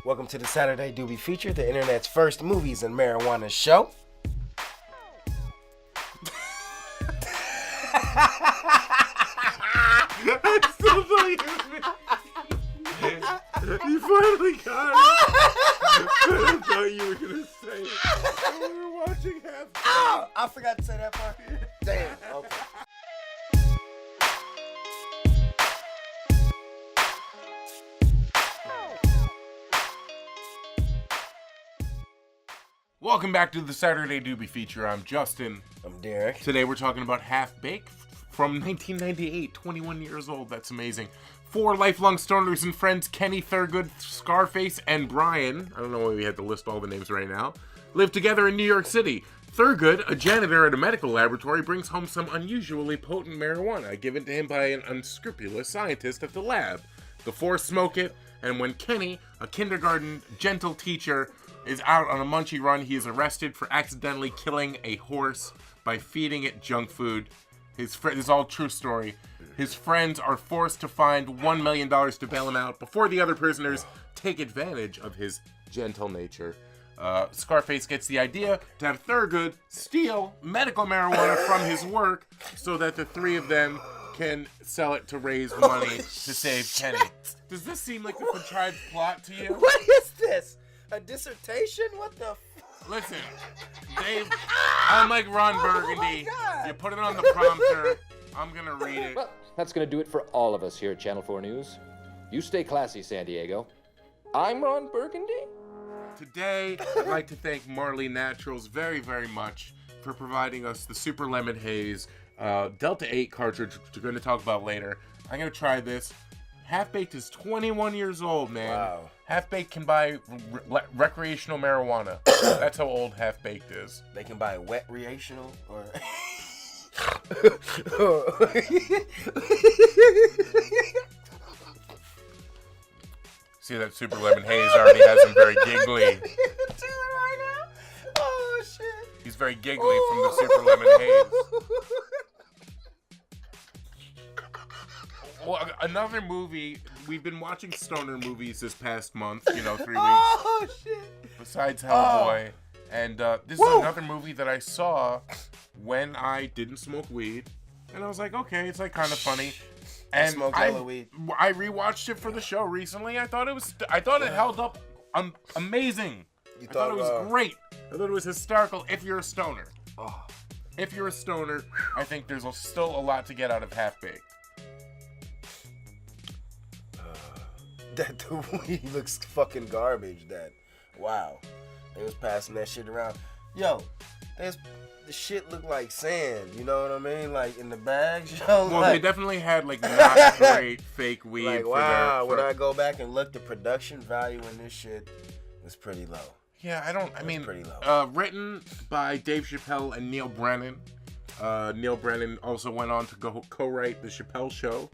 Welcome to the Saturday Doobie Feature, the internet's first movies and marijuana show. I still thought you finally got it. I thought you were going to say it. We were watching half. Oh, I forgot to say that part. Damn, okay. Welcome back to the Saturday Doobie Feature. I'm Justin. I'm Derrick. Today we're talking about Half Baked from 1998, 21 years old. That's amazing. Four lifelong stoners and friends, Kenny, Thurgood, Scarface, and Brian, I don't know why we had to list all the names right now, live together in New York City. Thurgood, a janitor at a medical laboratory, brings home some unusually potent marijuana given to him by an unscrupulous scientist at the lab. The four smoke it, and when Kenny, a kindergarten gentle teacher, is out on a munchie run, he is arrested for accidentally killing a horse by feeding it junk food. This is all true story. His friends are forced to find $1 million to bail him out before the other prisoners take advantage of his gentle nature. Scarface gets the idea to have Thurgood steal medical marijuana from his work so that the three of them can sell it to raise money to save Kenny. Does this seem like a contrived plot to you? What is this? A dissertation? What the Listen, Dave, unlike Ron Burgundy, you put it on the prompter. I'm going to read it. Well, that's going to do it for all of us here at Channel 4 News. You stay classy, San Diego. I'm Ron Burgundy. Today, I'd like to thank Marley Naturals very, very much for providing us the Super Lemon Haze Delta 8 cartridge, which we're going to talk about later. I'm going to try this. Half Baked is 21 years old, man. Wow. Half Baked can buy recreational marijuana. That's how old Half Baked is. They can buy wet recreational or... See, that Super Lemon Haze already has him very giggly. Oh, shit. He's very giggly from the Super Lemon Haze. Well, another movie, we've been watching stoner movies this past month, 3 weeks. Oh, shit. Besides Hellboy. And this is another movie that I saw when I didn't smoke weed. And I was like, okay, it's like kind of funny. And weed. I rewatched it for the show recently. I thought it held up amazing. I thought it was great. I thought it was hysterical if you're a stoner. Oh. If you're a stoner, I think there's still a lot to get out of Half Baked. That the weed looks fucking garbage. Wow. They was passing that shit around. Yo, the shit look like sand. You know what I mean? Like in the bags, yo. Well, they definitely had like not great fake weed. Like wow, when I go back and look, the production value in this shit was pretty low. Yeah, Pretty low. Written by Dave Chappelle and Neal Brennan. Neal Brennan also went on to co-write the Chappelle Show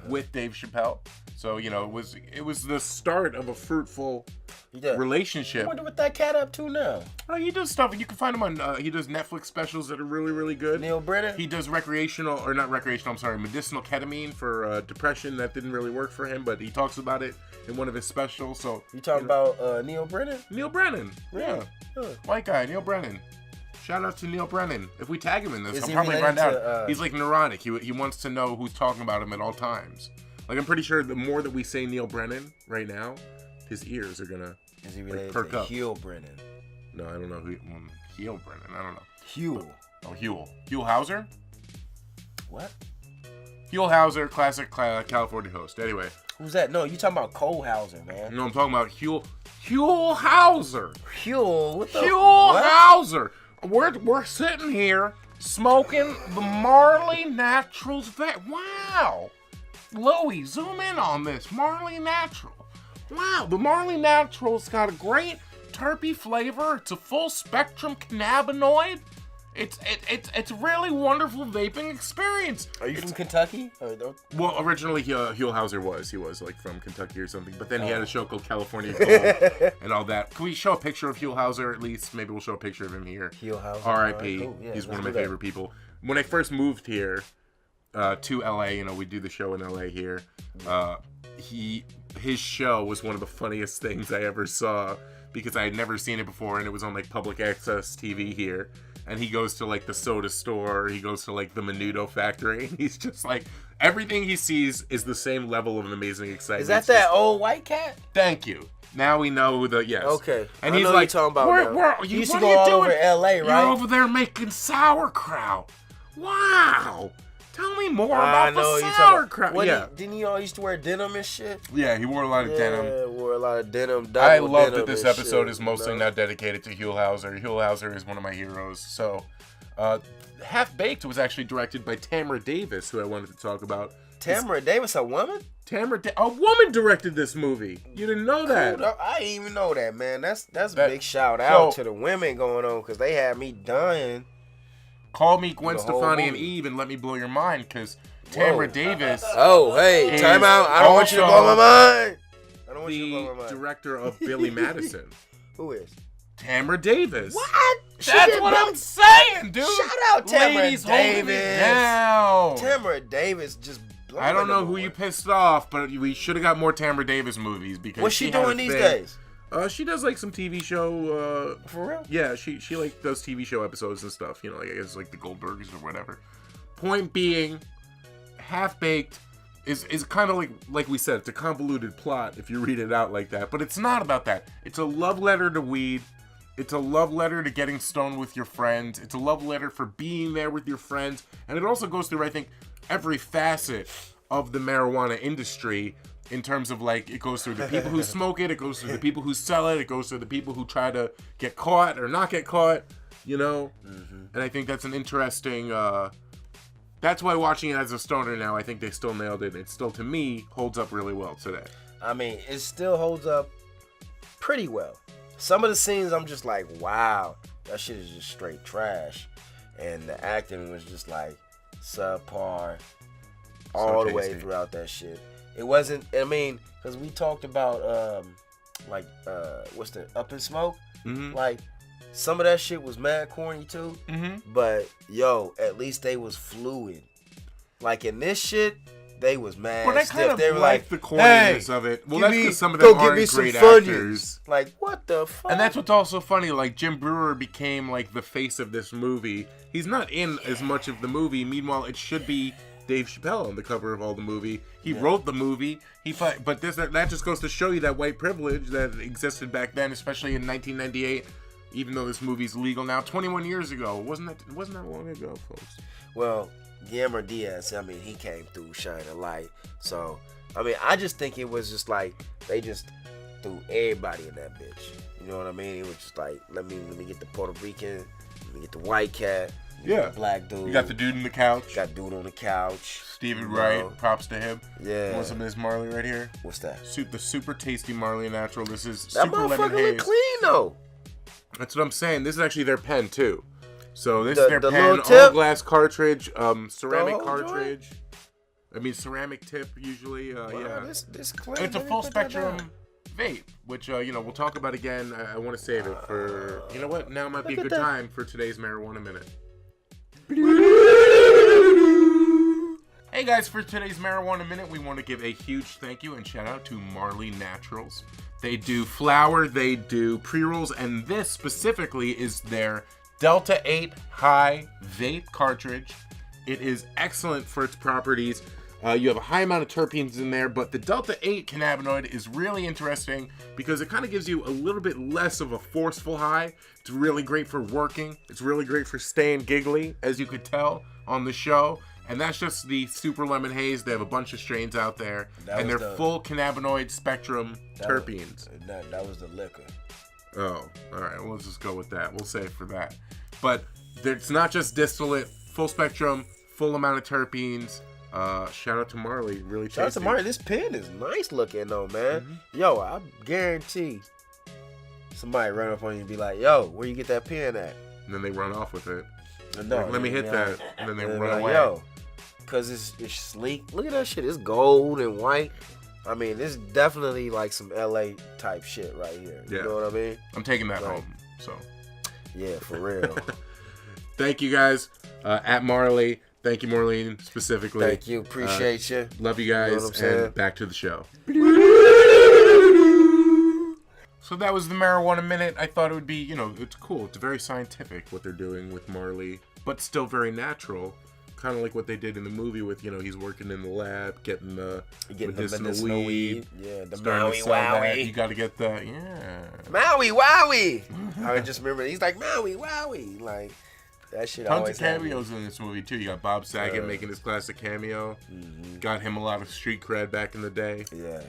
with Dave Chappelle. So, it was the start of a fruitful relationship. I wonder what that cat up to now. Oh, he does stuff. You can find him on, he does Netflix specials that are really, really good. Neal Brennan? He does medicinal ketamine for depression. That didn't really work for him, but he talks about it in one of his specials. So you talking about Neal Brennan? Neal Brennan. Yeah. Huh. White guy, Neal Brennan. Shout out to Neal Brennan. If we tag him in this, Is he'll probably find out. To, he's like neurotic. He wants to know who's talking about him at all times. Like, I'm pretty sure the more that we say Neal Brennan right now, his ears are gonna Is he related perk to up. Huell Brennan? No, I don't know who. Huell Brennan. I don't know. Huell. Oh, Huell. Huell Howser? What? Huell Howser, classic California host. Anyway. Who's that? No, you talking about Huell Howser, man. No, I'm talking about Huell Howser. Huell? What the Huell what? Howser. We're sitting here smoking the Marley Naturals vape. Wow. Louie, zoom in on this. Marley Natural. Wow, the Marley Natural's got a great terpy flavor. It's a full spectrum cannabinoid. It's a really wonderful vaping experience. Are you from Kentucky? Well, originally Huell Howser was. He was like from Kentucky or something. But then he had a show called California Gold and all that. Can we show a picture of Huell Howser at least? Maybe we'll show a picture of him here. Huell Howser. R.I.P. Cool. Yeah, he's one of my favorite people. When I first moved here to LA, we do the show in LA here. his show was one of the funniest things I ever saw because I had never seen it before, and it was on like public access TV here. And he goes to like the soda store, he goes to like the Menudo factory, and he's just like, everything he sees is the same level of an amazing excitement. Is that old white cat? Thank you. Now we know who the, yes. Okay. And I he's know like, you're talking about you used to what go are you all doing? over LA, right? You're over there making sauerkraut. Wow. Tell me more about the sauerkraut. Didn't he all used to wear denim and shit? Yeah, he wore a lot of denim. Yeah, wore a lot of denim. I love that this episode is mostly now dedicated to Huell Howser. Huell Howser is one of my heroes. So, Half Baked was actually directed by Tamara Davis, who I wanted to talk about. Tamara Davis, a woman? A woman directed this movie. You didn't know that? Cool. I didn't even know that, man. That's a big shout out to the women going on, because they had me dying. Call me Gwen Stefani and Eve and let me blow your mind, because Tamara Davis. Oh, hey, time out. I don't want you to blow my mind. I don't want you to blow my mind. The director of Billy Madison. Who is? Tamara Davis. What? That's what I'm saying, dude. Shout out Tamara Davis. Now. Tamara Davis just. I don't know who you pissed off, but we should have got more Tamara Davis movies because what's she doing these days? She does like some TV show. For real? Yeah, she like does TV show episodes and stuff. You know, like I guess like the Goldbergs or whatever. Point being, Half Baked is kind of like we said, it's a convoluted plot if you read it out like that. But it's not about that. It's a love letter to weed. It's a love letter to getting stoned with your friends. It's a love letter for being there with your friends. And it also goes through, I think, every facet of the marijuana industry in terms of, like, it goes through the people who smoke it, it goes through the people who sell it, it goes through the people who try to get caught or not get caught, you know? Mm-hmm. And I think that's an interesting, that's why watching it as a stoner now, I think they still nailed it. It still, to me, holds up really well today. I mean, it still holds up pretty well. Some of the scenes, I'm just like, wow, that shit is just straight trash. And the acting was just like subpar all the way throughout that shit. It wasn't, I mean, because we talked about, what's the Up in Smoke? Mm-hmm. Like, some of that shit was mad corny too. Mm-hmm. But, yo, at least they was fluid. Like, in this shit, they was mad stiff. Kind of they were like the corniness of it. Well, that's because some of them aren't great actors. Like, what the fuck? And that's what's also funny. Like, Jim Breuer became, like, the face of this movie. He's not in as much of the movie. Meanwhile, it should be Dave Chappelle on the cover of all the movie. He wrote the movie. But that just goes to show you that white privilege that existed back then, especially in 1998. Even though this movie's legal now, 21 years ago. It wasn't that long ago, folks. Well, Guillermo Diaz, I mean, he came through shining a light. So, I mean, I just think it was just like they just threw everybody in that bitch. You know what I mean? It was just like, let me get the Puerto Rican, let me get the white cat, the black dude. You got the dude on the couch. Got dude on the couch. Stephen Wright, props to him. Yeah. You want some of this Marley right here? What's that? The super tasty Marley Natural. This is that super lemon haze. Look clean though. That's what I'm saying. This is actually their pen too. So this is their pen, all glass cartridge, ceramic cartridge. I mean ceramic tip usually. Yeah. This clean. It's a full spectrum vape, which we'll talk about again. I want to save it for what? Now might be a good time for today's Marijuana Minute. Hey guys, for today's Marijuana Minute, we want to give a huge thank you and shout out to Marley Naturals. They do flower, they do pre-rolls, and this specifically is their Delta 8 High Vape Cartridge. It is excellent for its properties. You have a high amount of terpenes in there, but the Delta 8 cannabinoid is really interesting because it kind of gives you a little bit less of a forceful high. It's really great for working. It's really great for staying giggly, as you could tell on the show. And that's just the Super Lemon Haze. They have a bunch of strains out there, and they're full cannabinoid spectrum terpenes. That was the liquor. Oh, all right. Well, let's just go with that. We'll save for that. But it's not just distillate, full spectrum, full amount of terpenes. Shout out to Marley. Really tasty. Shout out to Marley. This pen is nice looking though, man. Mm-hmm. Yo, I guarantee somebody run up on you and be like, yo, where you get that pen at? And then they run off with it. No, like, let me hit that. And then they run away. Yo, because it's sleek. Look at that shit. It's gold and white. I mean, it's definitely like some LA type shit right here. You know what I mean? I'm taking that home. So. Yeah, for real. Thank you guys at Marley. Thank you, Maureen, specifically. Thank you. Appreciate you. Love you guys, You know what I'm saying? and back to the show. So that was the Marijuana Minute. I thought it would be, it's cool. It's very scientific what they're doing with Marley, but still very natural. Kind of like what they did in the movie with, he's working in the lab, getting the medicinal weed. Yeah, the Maui Wowie. You got to get the, Maui Wowie. I just remember, he's like, Maui Wowie. Like, that shit Tons always of cameos in this movie, too. You got Bob Saget making his classic cameo. Mm-hmm. Got him a lot of street cred back in the day. Yeah.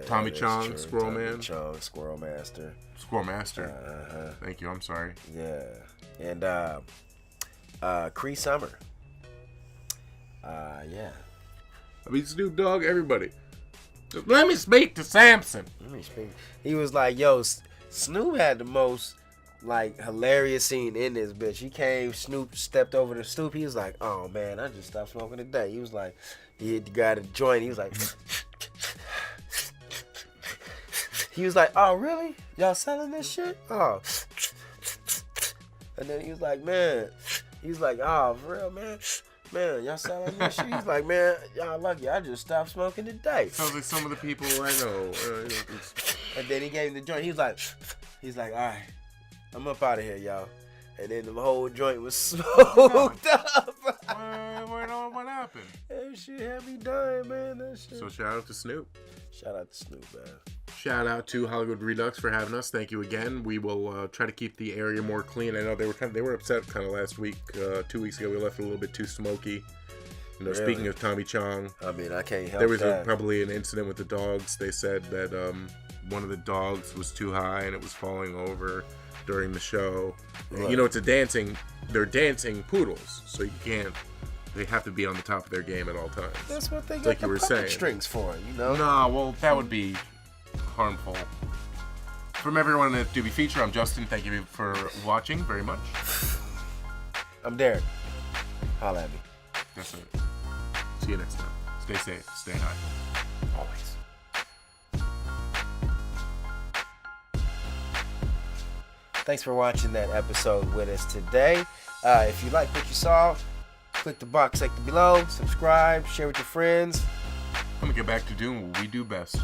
Tommy Chong, true. Squirrel Tommy Man. Chong, Squirrel Master. Squirrel Master. Thank you, I'm sorry. Yeah. And Cree Summer. Yeah. I mean, Snoop Dogg, everybody. Let me speak to Samson. He was like, yo, Snoop had the most, like, hilarious scene in this bitch. He came, Snoop stepped over the stoop. He was like, oh, man, I just stopped smoking today. He was like, he hit the guy to joint. He was like, oh, really? Y'all selling this shit? Oh. And then he was like, man. He's like, oh, for real, man. Man, y'all selling this shit? He's like, man, y'all lucky. I just stopped smoking today. Sounds like some of the people I know. And then he gave him the joint. He's like, all right, I'm up out of here, y'all. And then the whole joint was smoked up. What happened? That shit had me dying, man. That shit. So shout out to Snoop. Shout out to Snoop, man. Shout out to Hollywood Redux for having us. Thank you again. We will try to keep the area more clean. I know they were upset kind of last week. 2 weeks ago, we left it a little bit too smoky. Really? Speaking of Tommy Chong, I mean, I can't help there was that. Probably an incident with the dogs. They said that one of the dogs was too high and it was falling over during the show. Right. It's they're dancing poodles, so you can't. They have to be on the top of their game at all times. That's what they got like the you were puppet saying. Strings for, No, well, that would be harmful. From everyone at Doobie Feature, I'm Justin. Thank you for watching very much. I'm Derrick. Holla at me. That's it. See you next time. Stay safe. Stay high. Always. Thanks for watching that episode with us today. If you like what you saw, click the box section below, subscribe, share with your friends. I'm going to get back to doing what we do best.